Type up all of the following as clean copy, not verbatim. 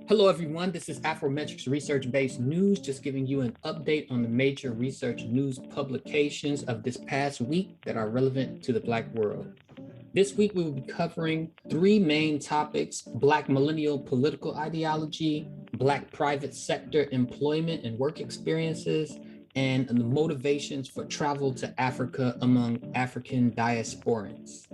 Hello, everyone. This is Afrometrics research-based news, just giving you an update on the major research news publications of this past week that are relevant to the Black world. This week, we will be covering three main topics: Black millennial political ideology, Black private sector employment and work experiences, and the motivations for travel to Africa among African diasporans.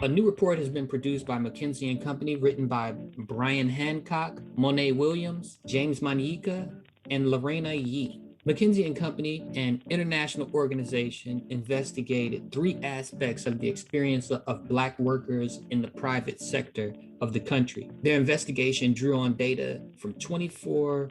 A new report has been produced by McKinsey & Company, written by Brian Hancock, Monet Williams, James Manyika, and Lorena Yee. McKinsey & Company, an international organization, investigated three aspects of the experience of Black workers in the private sector of the country. Their investigation drew on data from 24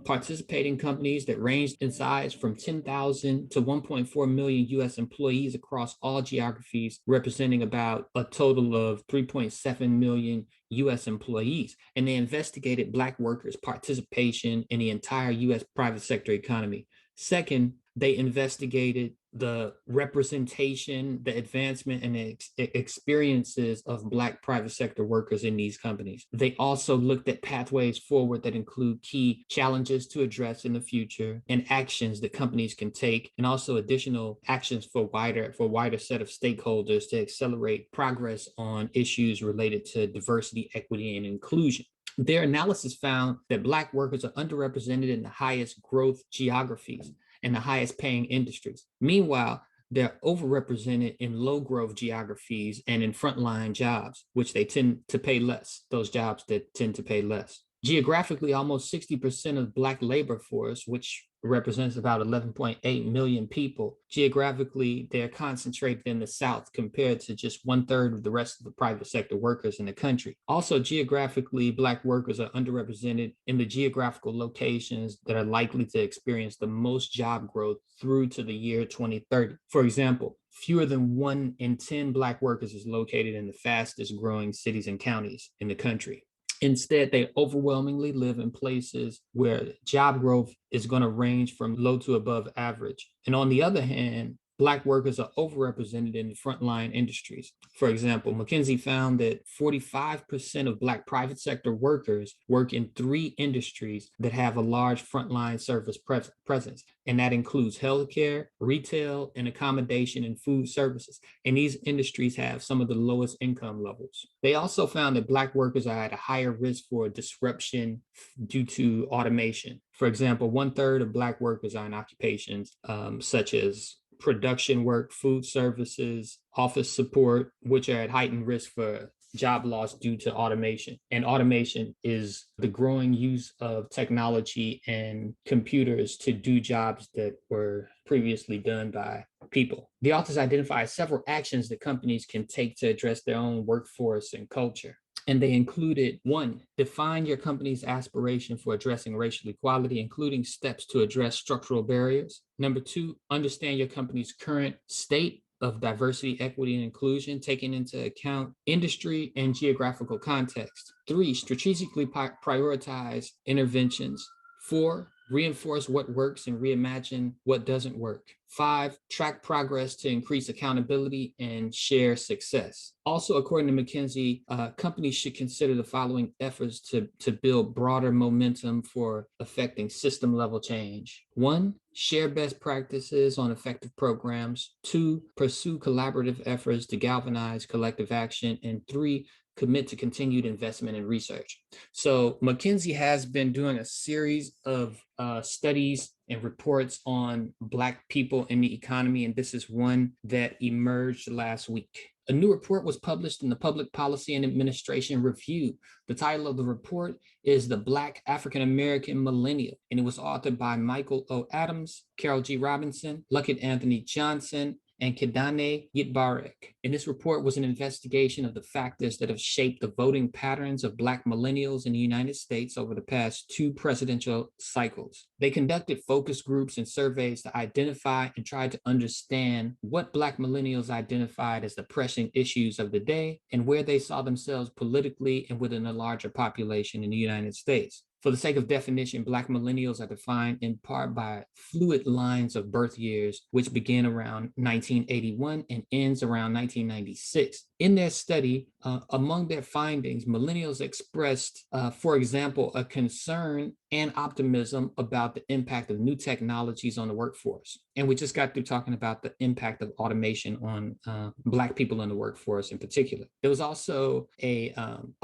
participating companies that ranged in size from 10,000 to 1.4 million US employees across all geographies, representing about a total of 3.7 million US employees. And they investigated Black workers' participation in the entire US private sector economy. Second, they investigated the representation, the advancement, and the experiences of Black private sector workers in these companies. They also looked at pathways forward that include key challenges to address in the future and actions that companies can take, and also additional actions for wider set of stakeholders to accelerate progress on issues related to diversity, equity, and inclusion. Their analysis found that Black workers are underrepresented in the highest growth geographies and the highest paying industries. Meanwhile, they're overrepresented in low growth geographies and in frontline jobs, which they tend to pay less, those jobs that tend to pay less. Geographically, almost 60% of Black labor force, which represents about 11.8 million people, geographically, they're concentrated in the South compared to just 1/3 of the rest of the private sector workers in the country. Also, geographically, Black workers are underrepresented in the geographical locations that are likely to experience the most job growth through to the year 2030. For example, fewer than 1 in 10 Black workers is located in the fastest growing cities and counties in the country. Instead, they overwhelmingly live in places where job growth is going to range from low to above average. And on the other hand, Black workers are overrepresented in the frontline industries. For example, McKinsey found that 45% of Black private sector workers work in 3 industries that have a large frontline service presence. And that includes healthcare, retail, and accommodation and food services. And these industries have some of the lowest income levels. They also found that Black workers are at a higher risk for disruption due to automation. For example, 1/3 of Black workers are in occupations such as production work, food services, office support, which are at heightened risk for job loss due to automation. And automation is the growing use of technology and computers to do jobs that were previously done by people. The authors identify several actions that companies can take to address their own workforce and culture. And they included: 1, define your company's aspiration for addressing racial equality, including steps to address structural barriers. Number 2, understand your company's current state of diversity, equity, and inclusion, taking into account industry and geographical context. 3, strategically prioritize interventions. 4, reinforce what works and reimagine what doesn't work. 5, track progress to increase accountability and share success. Also, according to McKinsey, companies should consider the following efforts to build broader momentum for affecting system level change. 1, share best practices on effective programs. 2, pursue collaborative efforts to galvanize collective action. And 3, commit to continued investment in research. So McKinsey has been doing a series of studies and reports on Black people in the economy, and this is one that emerged last week. A new report was published in the Public Policy and Administration Review. The title of the report is The Black African American Millennial, and it was authored by Michael O. Adams, Carol G. Robinson, Luckett Anthony Johnson, and Kidane Yitbarek. And this report was an investigation of the factors that have shaped the voting patterns of Black millennials in the United States over the past 2 presidential cycles. They conducted focus groups and surveys to identify and try to understand what Black millennials identified as the pressing issues of the day and where they saw themselves politically and within a larger population in the United States. For the sake of definition, Black millennials are defined in part by fluid lines of birth years, which begin around 1981 and ends around 1996. In their study, among their findings, millennials expressed, for example, a concern and optimism about the impact of new technologies on the workforce. And we just got through talking about the impact of automation on Black people in the workforce in particular. There was also a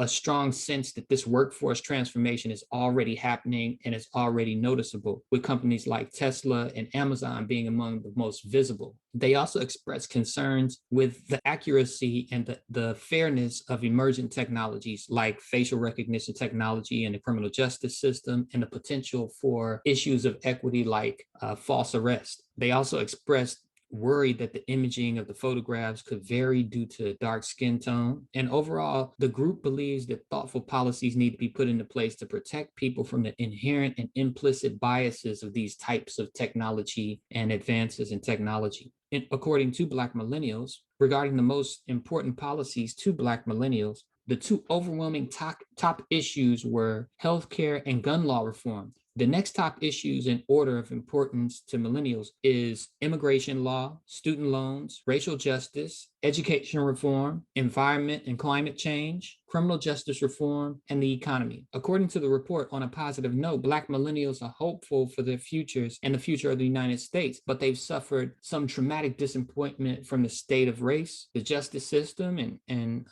strong sense that this workforce transformation is already happening and is already noticeable, with companies like Tesla and Amazon being among the most visible. They also expressed concerns with the accuracy and the fairness of emergent technologies like facial recognition technology in the criminal justice system, and the potential for issues of equity like false arrest. They also expressed worried that the imaging of the photographs could vary due to dark skin tone. And overall, the group believes that thoughtful policies need to be put into place to protect people from the inherent and implicit biases of these types of technology and advances in technology. And according to Black millennials, regarding the most important policies to Black millennials, the two overwhelming top issues were healthcare and gun law reform. The next top issues in order of importance to millennials is immigration law, student loans, racial justice, education reform, environment and climate change, criminal justice reform, and the economy. According to the report, on a positive note, Black millennials are hopeful for their futures and the future of the United States, but they've suffered some traumatic disappointment from the state of race, the justice system, and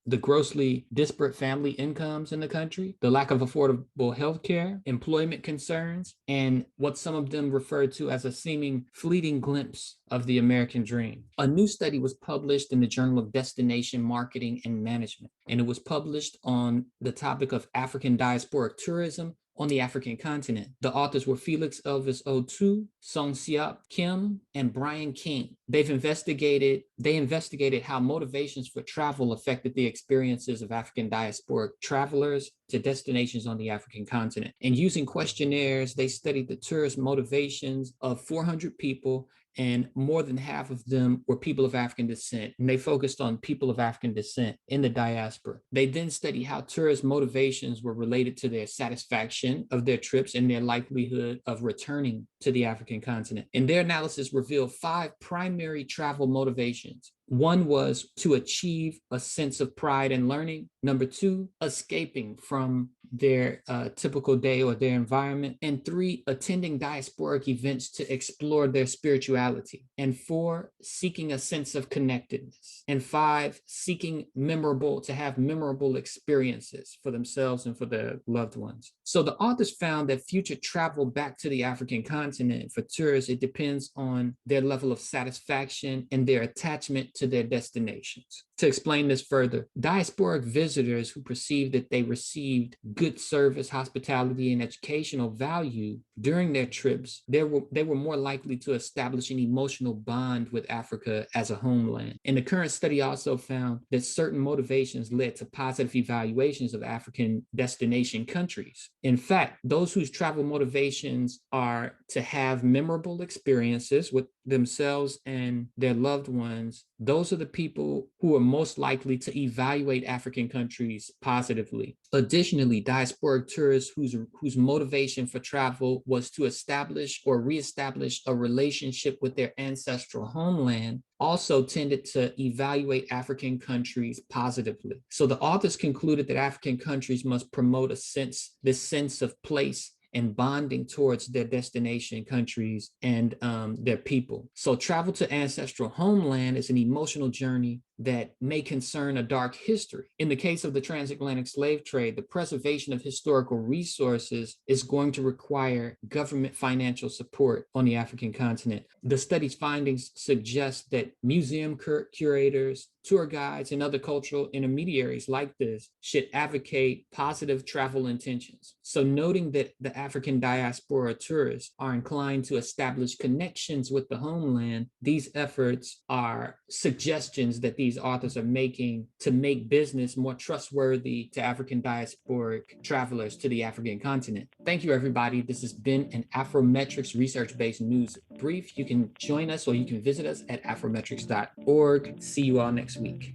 the grossly disparate family incomes in the country, the lack of affordable health care, employment concerns, and what some of them refer to as a seeming fleeting glimpse of the American dream. A new study was published in the Journal of Destination Marketing and Management, and it was published on the topic of African diasporic tourism on the African continent. The authors were Felix Elvis Otu, Song Siap Kim, and Brian King. They investigated how motivations for travel affected the experiences of African diasporic travelers to destinations on the African continent. And using questionnaires, they studied the tourist motivations of 400 people, and more than half of them were people of African descent. And they focused on people of African descent in the diaspora. They then studied how tourist motivations were related to their satisfaction of their trips and their likelihood of returning to the African continent. And their analysis revealed 5 primary travel motivations. One was to achieve a sense of pride and learning. Number 2, escaping from their typical day or their environment. And 3, attending diasporic events to explore their spirituality. And 4, seeking a sense of connectedness. And 5, seeking to have memorable experiences for themselves and for their loved ones. So the authors found that future travel back to the African continent for tourists, it depends on their level of satisfaction and their attachment to their destinations. To explain this further, diasporic visitors who perceived that they received good service, hospitality, and educational value during their trips, they were more likely to establish an emotional bond with Africa as a homeland. And the current study also found that certain motivations led to positive evaluations of African destination countries. In fact, those whose travel motivations are to have memorable experiences with themselves and their loved ones, those are the people who are most likely to evaluate African countries positively. Additionally, diasporic tourists whose motivation for travel was to establish or reestablish a relationship with their ancestral homeland also tended to evaluate African countries positively. So the authors concluded that African countries must promote this sense of place and bonding towards their destination countries and their people. So travel to ancestral homeland is an emotional journey that may concern a dark history. In the case of the transatlantic slave trade, the preservation of historical resources is going to require government financial support on the African continent. The study's findings suggest that museum curators, tour guides, and other cultural intermediaries like this should advocate positive travel intentions. So noting that the African diaspora tourists are inclined to establish connections with the homeland, these efforts are suggestions that these authors are making to make business more trustworthy to African diasporic travelers to the African continent. Thank you, everybody. This has been an Afrometrics research-based news brief. You can join us or you can visit us at afrometrics.org. See you all next week.